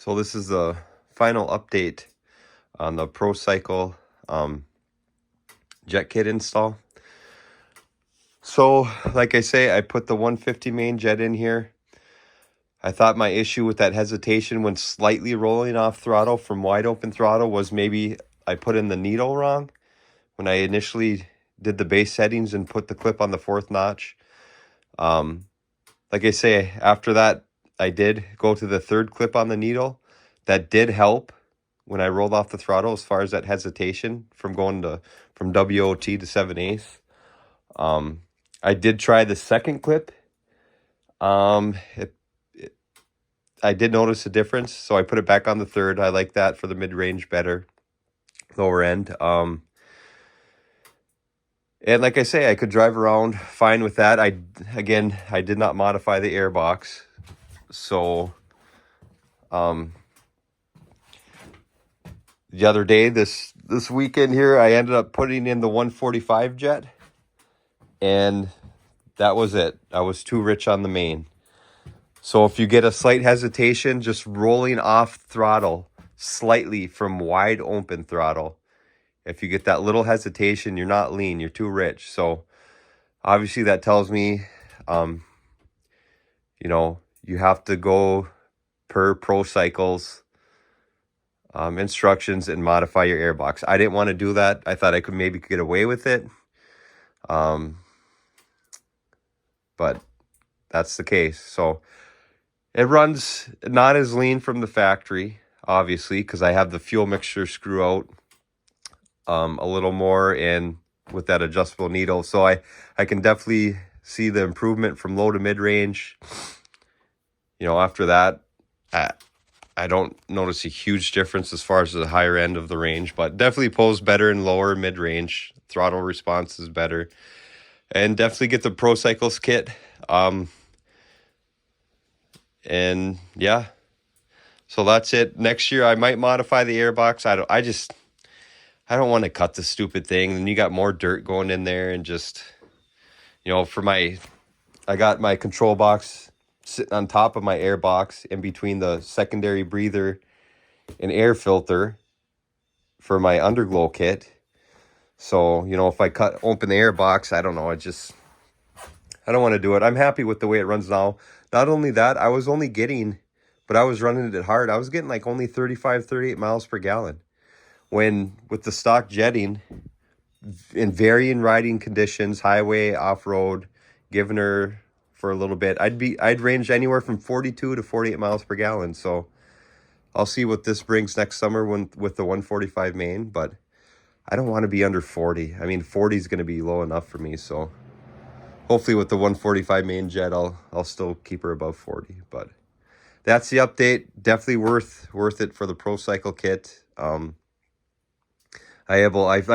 So this is the final update on the Procycle jet kit install. So like I say, I put the 150 main jet in here. I thought my issue with that hesitation when slightly rolling off throttle from wide open throttle was maybe I put in the needle wrong when I initially did the base settings and put the clip on the 4th notch. Like I say, after that, I did go to the 3rd clip on the needle. That did help when I rolled off the throttle as far as that hesitation from going to from WOT to 7/8. I did try the 2nd clip. I did notice a difference, so I put it back on the 3rd. I like that for the mid-range better, lower end. And like I say, I could drive around fine with that. I did not modify the airbox. So the other day, this weekend here, I ended up putting in the 145 jet, and that was it. I was too rich on the main. So if you get a slight hesitation, just rolling off throttle slightly from wide open throttle, if you get that little hesitation, you're not lean, you're too rich. So obviously that tells me, you have to go per Procycle's instructions and modify your airbox. I didn't want to do that. I thought I could maybe get away with it. But that's the case. So it runs not as lean from the factory, obviously, because I have the fuel mixture screw out a little more and with that adjustable needle. So I can definitely see the improvement from low to mid range. After that, I don't notice a huge difference as far as the higher end of the range, but definitely pulls better in lower mid range. Throttle response is better, and definitely get the Procycles kit. And yeah, so that's it. Next year I might modify the airbox. I don't want to cut the stupid thing. And you got more dirt going in there, and just I got my control box sitting on top of my air box in between the secondary breather and air filter for my underglow kit. So, if I cut open the air box, I don't know. I don't want to do it. I'm happy with the way it runs now. Not only that, I was running it hard. I was getting like only 35, 38 miles per gallon. When with the stock jetting in varying riding conditions, highway, off-road, giving her for a little bit, I'd range anywhere from 42 to 48 miles per gallon. So I'll see what this brings next summer with the 145 main, but I don't want to be under 40. I mean, 40 is going to be low enough for me. So hopefully with the 145 main jet, I'll still keep her above 40. But that's the update. Definitely worth it for the Procycle kit. I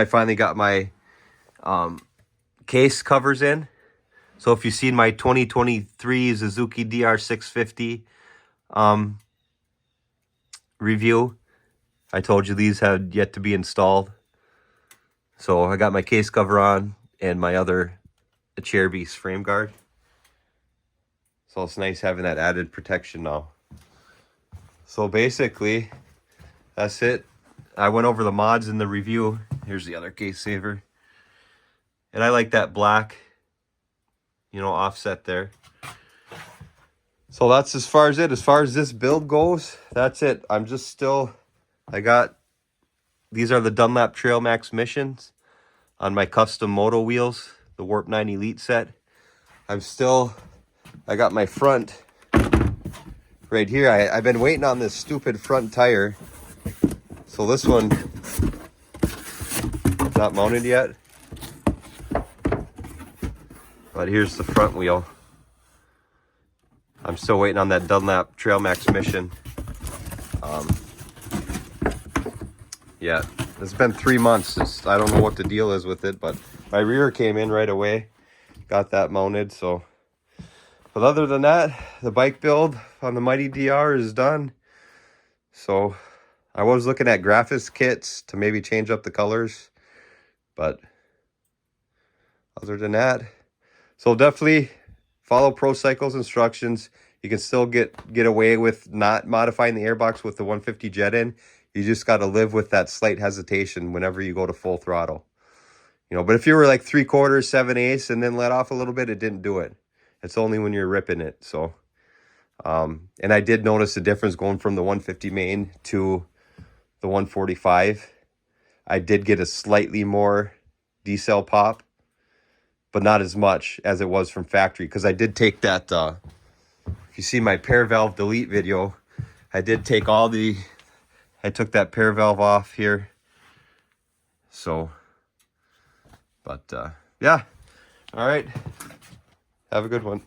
finally got my case covers in. So if you've seen my 2023 Suzuki DR650 review, I told you these had yet to be installed. So I got my case cover on and my other Chair Beast frame guard. So it's nice having that added protection now. So basically, that's it. I went over the mods in the review. Here's the other case saver. And I like that black, offset there. So that's as far as it. As far as this build goes, that's it. These are the Dunlop Trail Max Missions on my custom moto wheels, the Warp 9 Elite set. I got my front right here. I've been waiting on this stupid front tire. So this one is not mounted yet. But here's the front wheel. I'm still waiting on that Dunlop Trail Max Mission. Yeah, it's been 3 months. I don't know what the deal is with it, but my rear came in right away. Got that mounted, so. But other than that, the bike build on the Mighty DR is done. So I was looking at graphics kits to maybe change up the colors. But other than that, so definitely follow Procycle's instructions. You can still get away with not modifying the airbox with the 150 jet in. You just got to live with that slight hesitation whenever you go to full throttle. You know, but if you were like 3/4, 7/8, and then let off a little bit, it didn't do it. It's only when you're ripping it. So, and I did notice the difference going from the 150 main to the 145. I did get a slightly more decel pop, but not as much as it was from factory. Because I did take that, if you see my pair valve delete video, I did take I took that pair valve off here. So, but yeah. All right. Have a good one.